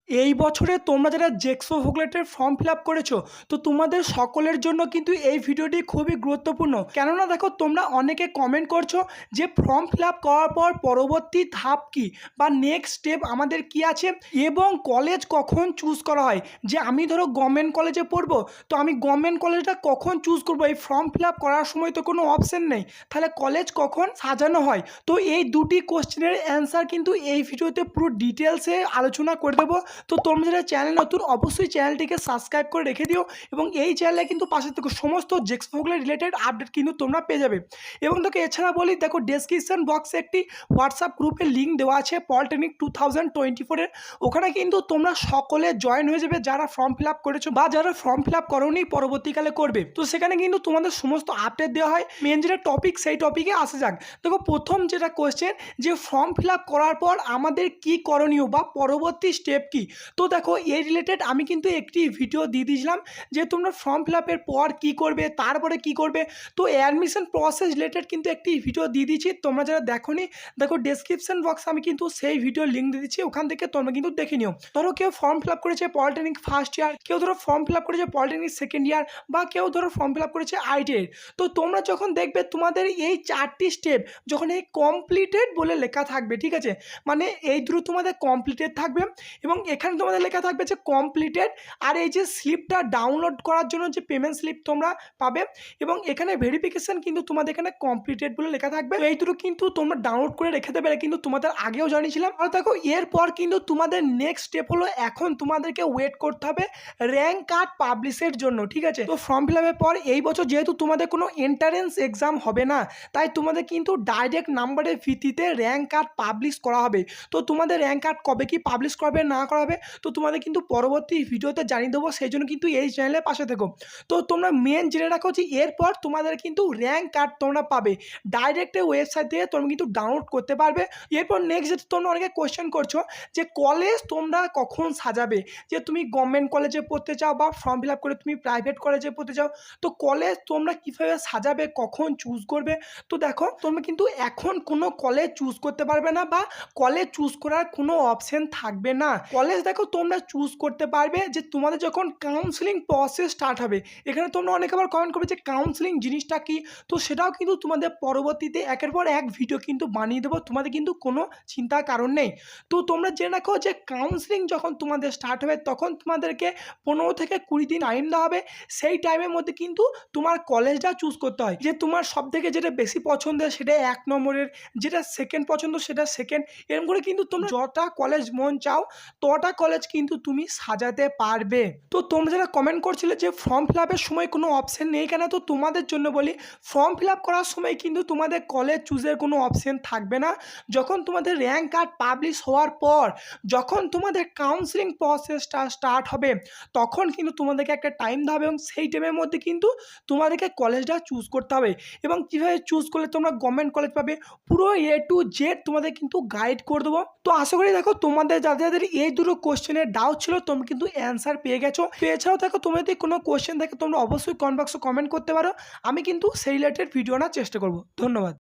এই বছরে তোমরা যারা জেক্সো ভোগলেটের ফর্ম ফিল আপ করেছো, তো তোমাদের সকলের জন্য কিন্তু এই ভিডিওটি খুবই গুরুত্বপূর্ণ। কেননা দেখো, তোমরা অনেকে কমেন্ট করছো যে ফর্ম ফিল আপ করার পর পরবর্তী ধাপ কি বা নেক্সট স্টেপ আমাদের কি আছে, এবং কলেজ কখন চুজ করা হয়। যে আমি ধরো গভর্নমেন্ট কলেজে পড়বো, তো আমি গভর্নমেন্ট কলেজটা কখন চুজ করবো, এই ফর্ম ফিল আপ করার সময় তো কোনো অপশন নেই, তাহলে কলেজ কখন সাজানো হয়। তো এই দুটি কোশ্চেনের অ্যান্সার কিন্তু এই ভিডিওতে পুরো ডিটেলসে আলোচনা করে দেবো। তো তোমরা যারা চ্যানেল নতুন, অবশ্যই চ্যানেলটিকে সাবস্ক্রাইব করে রেখে দিও, এবং এই চ্যানেলে কিন্তু পাশে থেকে সমস্ত জেক্স ভোগলের রিলেটেড আপডেট কিন্তু তোমরা পেয়ে যাবে। এবং তোকে এছাড়া বলি, দেখো ডেসক্রিপশন বক্সে একটি হোয়াটসঅ্যাপ গ্রুপের লিঙ্ক দেওয়া আছে পলিটেকনিক 2024-এর। ওখানে কিন্তু তোমরা সকলে জয়েন হয়ে যাবে যারা ফর্ম ফিল আপ করেছো বা যারা ফর্ম ফিল আপ করোনি পরবর্তীকালে করবে। তো সেখানে কিন্তু তোমাদের সমস্ত আপডেট দেওয়া হয়। মেন যেটা টপিক, সেই টপিকে আসা যাক। দেখো, প্রথম যেটা কোয়েশ্চেন, যে ফর্ম ফিল আপ করার পর আমাদের কি করণীয় বা পরবর্তী স্টেপ কি। তো দেখো, এই রিলেটেড আমি কিন্তু একটি ভিডিও দিয়ে দিয়েছিলাম যে তোমরা ফর্ম ফিল আপের পর কী করবে, তারপরে কি করবে। তো অ্যাডমিশন প্রসেস রিলেটেড কিন্তু একটি ভিডিও দিয়ে দিয়েছি, তোমরা যারা দেখোনি, দেখো ডেসক্রিপশন বক্সে আমি কিন্তু সেই ভিডিওর লিঙ্ক দিয়ে দিচ্ছি, ওখান থেকে তোমরা কিন্তু দেখে নিও। ধরো কেউ ফর্ম ফিল আপ করেছে পলিটেকনিক ফার্স্ট ইয়ার, কেউ ধরো ফর্ম ফিল আপ করেছে পলিটেকনিক সেকেন্ড ইয়ার, বা কেউ ধরো ফর্ম ফিল আপ করেছে আইটিআই। তো তোমরা যখন দেখবে তোমাদের এই 4টি স্টেপ যখন এই কমপ্লিটেড বলে লেখা থাকবে, ঠিক আছে, মানে এই দুটো তোমাদের কমপ্লিটেড থাকবে, এবং এখানে তোমাদের লেখা থাকবে যে কমপ্লিটেড, আর এই যে স্লিপটা ডাউনলোড করার জন্য যে পেমেন্ট স্লিপ তোমরা পাবে, এবং এখানে ভেরিফিকেশন কিন্তু তোমাদের এখানে কমপ্লিটেড বলে লেখা থাকবে। এই দুটো কিন্তু তোমরা ডাউনলোড করে রেখে দেবে, কিন্তু তোমাদের আগেও জানিয়েছিলাম। আর দেখো, এরপর কিন্তু তোমাদের নেক্সট স্টেপ হলো, এখন তোমাদেরকে ওয়েট করতে হবে র্যাঙ্ক কার্ড পাবলিশের জন্য, ঠিক আছে। তো ফর্ম ফিল আপের পর এই বছর যেহেতু তোমাদের কোনো এন্ট্রান্স এক্সাম হবে না, তাই তোমাদের কিন্তু ডাইরেক্ট নাম্বারের ভিত্তিতে র্যাঙ্ক কার্ড পাবলিশ করা হবে। তো তোমাদের র্যাঙ্ক কার্ড কবে কি পাবলিশ করবে না করা হবে, তো তোমাদের কিন্তু পরবর্তী ভিডিওতে জানিয়ে দেবো, সেই জন্য কিন্তু এই চ্যানেলের পাশে থেকো। তো তোমরা মেন জেনে রাখো যে এরপর তোমাদের কিন্তু র্যাঙ্ক কার্ড তোমরা পাবে ডাইরেক্ট ওয়েবসাইট থেকে, তোমরা কিন্তু ডাউনলোড করতে পারবে। এরপর নেক্সট যেটা তোমরা অনেকে কোয়েশ্চেন করছো যে কলেজ তোমরা কখন সাজাবে, যে তুমি গভর্নমেন্ট কলেজে পড়তে চাও বা ফর্ম ফিল আপ করে তুমি প্রাইভেট কলেজে পড়তে চাও, তো কলেজ তোমরা কীভাবে সাজাবে, কখন চুজ করবে। তো দেখো, তোমরা কিন্তু এখন কোনো কলেজ চুজ করতে পারবে না, বা কলেজ চুজ করার কোনো অপশন থাকবে না। কলেজ দেখো তোমরা চুজ করতে পারবে যে তোমাদের যখন কাউন্সিলিং প্রসেস স্টার্ট হবে। এখানে তোমরা অনেকে আবার কমেন্ট করবে যে কাউন্সিলিং জিনিসটা কি, তো সেটাও কিন্তু তোমাদের পরবর্তীতে একের পর এক ভিডিও কিন্তু বানিয়ে দেবো, তোমাদের কিন্তু কোনো চিন্তার কারণ নেই। তো তোমরা জেনে রাখো যে কাউন্সিলিং যখন তোমাদের স্টার্ট হবে, তখন তোমাদেরকে 15 থেকে 20 দিন টাইম দেওয়া হবে। সেই টাইমের মধ্যে কিন্তু তোমার কলেজটা চুজ করতে হয়, যে তোমার সব থেকে যেটা বেশি পছন্দের সেটা 1 নম্বরের, যেটা সেকেন্ড পছন্দ সেটা সেকেন্ড, এরকম করে কিন্তু তোমরা যটা কলেজ মন চাও তটা কলেজ কিন্তু তুমি সাজাতে পারবে। তো তোমরা যারা কমেন্ট করছিলে যে ফর্ম ফিল আপের সময় কোনো অপশন নেই কেন, তো তোমাদের জন্য বলি, ফর্ম ফিল আপ করার সময় কিন্তু তোমাদের কলেজ চুজের কোনো অপশন থাকবে না। যখন তোমাদের র্যাঙ্ক কার্ড পাবলিশ হওয়ার পর, যখন তোমাদের কাউন্সিলিং প্রসেসটা স্টার্ট হবে, তখন কিন্তু তোমাদেরকে একটা টাইম দেওয়া হবে, এবং সেই টাইমের মধ্যে কিন্তু তোমাদেরকে কলেজটা চুজ করতে হবে। এবং কীভাবে চুজ করলে তোমরা গভর্নমেন্ট কলেজ পাবে, পুরো A to Z তোমাদের কিন্তু গাইড করে দেবো। তো আশা করি দেখো, তোমাদের যাদের এই দুটো কোশ্চেনের ডাউট ছিল, তোমরা কিন্তু অ্যান্সার পেয়ে গেছো। তো এছাড়াও দেখো, তোমাদের যদি কোনো কোশ্চেন থাকে তোমরা অবশ্যই কমেন্ট বক্সে কমেন্ট করতে পারো, আমি কিন্তু সেই রিলেটেড ভিডিও আনার চেষ্টা করবো। ধন্যবাদ।